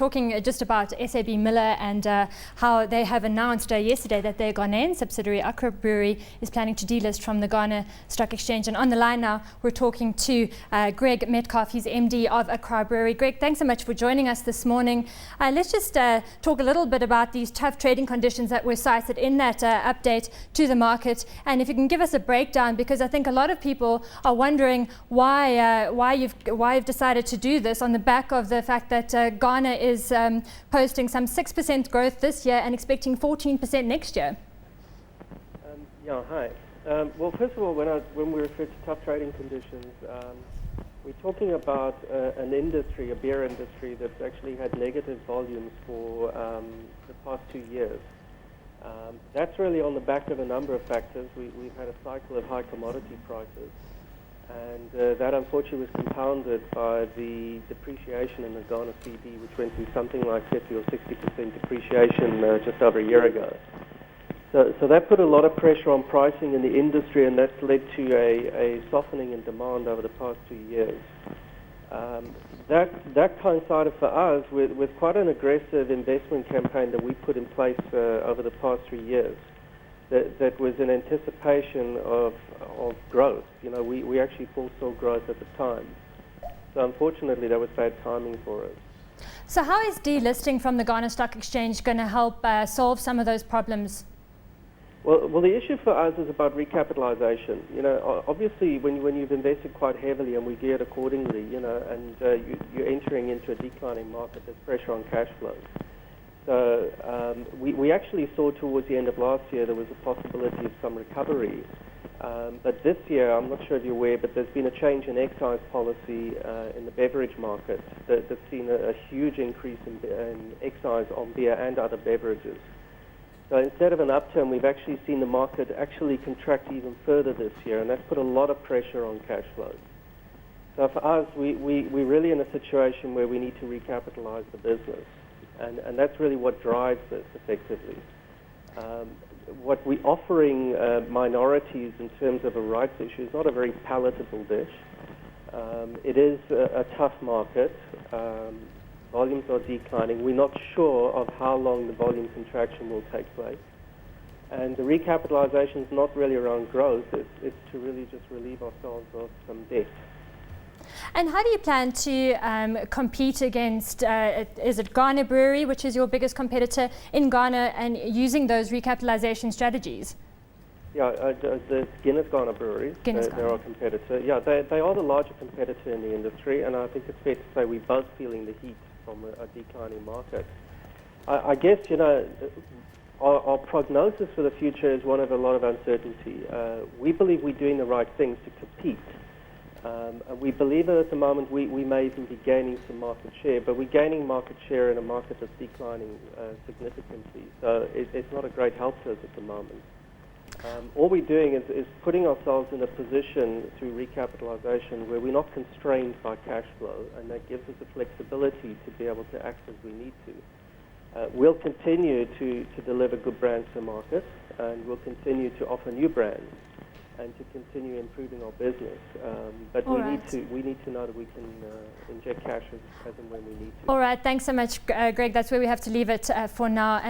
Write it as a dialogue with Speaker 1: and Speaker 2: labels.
Speaker 1: talking just about SABMiller and how they have announced yesterday that their Ghanaian subsidiary, Accra Brewery, is planning to delist from the Ghana Stock Exchange. And on the line now, we're talking to Greg Metcalf. He's MD of Accra Brewery. Greg, thanks so much for joining us this morning. Let's just talk a little bit about these tough trading conditions that were cited in that update to the market. And if you can give us a breakdown, because I think a lot of people are wondering why you've decided to do this on the back of the fact that Ghana is posting some 6% growth this year and expecting 14% next year.
Speaker 2: Hi. Well, first of all, when we refer to tough trading conditions, we're talking about an industry, a beer industry, that's actually had negative volumes for the past 2 years. That's really on the back of a number of factors. We've had a cycle of high commodity prices, and that unfortunately was compounded by the depreciation in the Ghana cedi, which went through something like 50 or 60% depreciation just over a year ago. So that put a lot of pressure on pricing in the industry, and that's led to a softening in demand over the past 2 years. That coincided for us with quite an aggressive investment campaign that we put in place over the past 3 years. That was in anticipation of growth. We actually foresaw growth at the time. So unfortunately, that was bad timing for us.
Speaker 1: So how is delisting from the Ghana Stock Exchange going to help solve some of those problems?
Speaker 2: Well, the issue for us is about recapitalization. Obviously, when you've invested quite heavily and we geared accordingly, and you're entering into a declining market, there's pressure on cash flows. So we actually saw towards the end of last year there was a possibility of some recovery. But this year, I'm not sure if you're aware, but there's been a change in excise policy in the beverage market that's seen a huge increase in excise on beer and other beverages. So instead of an upturn, we've actually seen the market actually contract even further this year, and that's put a lot of pressure on cash flows. So for us, we're really in a situation where we need to recapitalize the business. And that's really what drives this effectively. What we're offering minorities in terms of a rights issue is not a very palatable dish. It is a tough market. Volumes are declining. We're not sure of how long the volume contraction will take place. And the recapitalization is not really around growth. It's to really just relieve ourselves of some debt.
Speaker 1: And how do you plan to compete against, is it Ghana Brewery, which is your biggest competitor in Ghana, and using those recapitalization strategies?
Speaker 2: Yeah, the Guinness Ghana Brewery, they're our competitor. Yeah, they are the larger competitor in the industry, and I think it's fair to say we're both feeling the heat from a declining market. I guess, our prognosis for the future is one of a lot of uncertainty. We believe we're doing the right things to compete. We believe that at the moment we may even be gaining some market share, but we're gaining market share in a market that's declining significantly. So it's not a great help to us at the moment. All we're doing is putting ourselves in a position through recapitalization where we're not constrained by cash flow, and that gives us the flexibility to be able to act as we need to. We'll continue to deliver good brands to the market, and we'll continue to offer new brands and to continue improving our business. But we need to know that we can inject cash as and when we need to.
Speaker 1: All right, thanks so much, Greg. That's where we have to leave it for now.